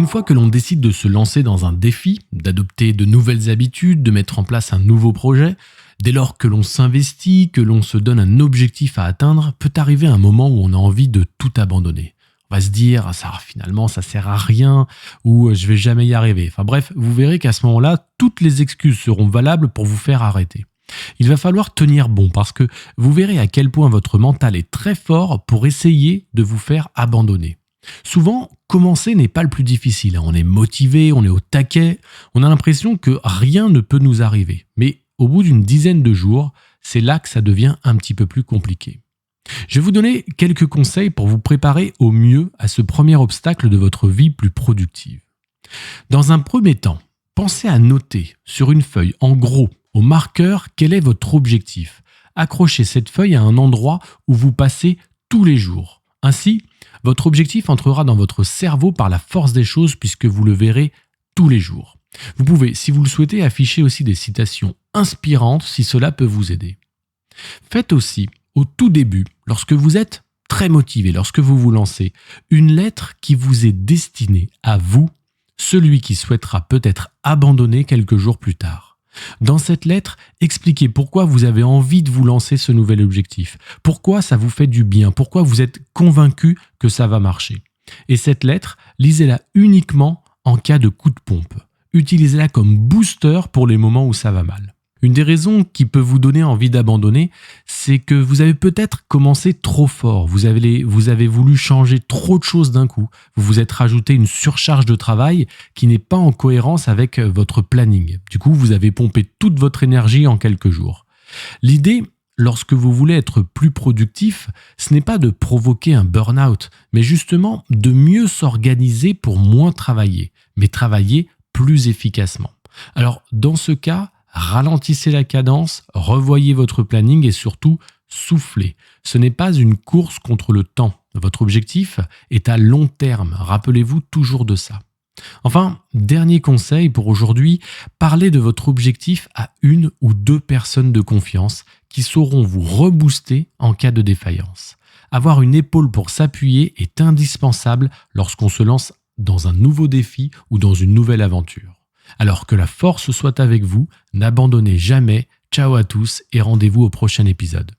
Une fois que l'on décide de se lancer dans un défi, d'adopter de nouvelles habitudes, de mettre en place un nouveau projet, dès lors que l'on s'investit, que l'on se donne un objectif à atteindre, peut arriver un moment où on a envie de tout abandonner. On va se dire, finalement, ça sert à rien, ou je vais jamais y arriver. Enfin bref, vous verrez qu'à ce moment-là, toutes les excuses seront valables pour vous faire arrêter. Il va falloir tenir bon parce que vous verrez à quel point votre mental est très fort pour essayer de vous faire abandonner. Souvent, commencer n'est pas le plus difficile. On est motivé, on est au taquet, on a l'impression que rien ne peut nous arriver. Mais au bout d'une dizaine de jours, c'est là que ça devient un petit peu plus compliqué. Je vais vous donner quelques conseils pour vous préparer au mieux à ce premier obstacle de votre vie plus productive. Dans un premier temps, pensez à noter sur une feuille, en gros, au marqueur, quel est votre objectif. Accrochez cette feuille à un endroit où vous passez tous les jours. Ainsi, votre objectif entrera dans votre cerveau par la force des choses puisque vous le verrez tous les jours. Vous pouvez, si vous le souhaitez, afficher aussi des citations inspirantes si cela peut vous aider. Faites aussi, au tout début, lorsque vous êtes très motivé, lorsque vous vous lancez, une lettre qui vous est destinée à vous, celui qui souhaitera peut-être abandonner quelques jours plus tard. Dans cette lettre, expliquez pourquoi vous avez envie de vous lancer ce nouvel objectif, pourquoi ça vous fait du bien, pourquoi vous êtes convaincu que ça va marcher. Et cette lettre, lisez-la uniquement en cas de coup de pompe. Utilisez-la comme booster pour les moments où ça va mal. Une des raisons qui peut vous donner envie d'abandonner, c'est que vous avez peut-être commencé trop fort, vous avez voulu changer trop de choses d'un coup, vous vous êtes rajouté une surcharge de travail qui n'est pas en cohérence avec votre planning. Du coup, vous avez pompé toute votre énergie en quelques jours. L'idée, lorsque vous voulez être plus productif, ce n'est pas de provoquer un burn-out, mais justement de mieux s'organiser pour moins travailler, mais travailler plus efficacement. Alors, dans ce cas, ralentissez la cadence, revoyez votre planning et surtout, soufflez. Ce n'est pas une course contre le temps. Votre objectif est à long terme. Rappelez-vous toujours de ça. Enfin, dernier conseil pour aujourd'hui, parlez de votre objectif à une ou deux personnes de confiance qui sauront vous rebooster en cas de défaillance. Avoir une épaule pour s'appuyer est indispensable lorsqu'on se lance dans un nouveau défi ou dans une nouvelle aventure. Alors que la force soit avec vous, n'abandonnez jamais. Ciao à tous et rendez-vous au prochain épisode.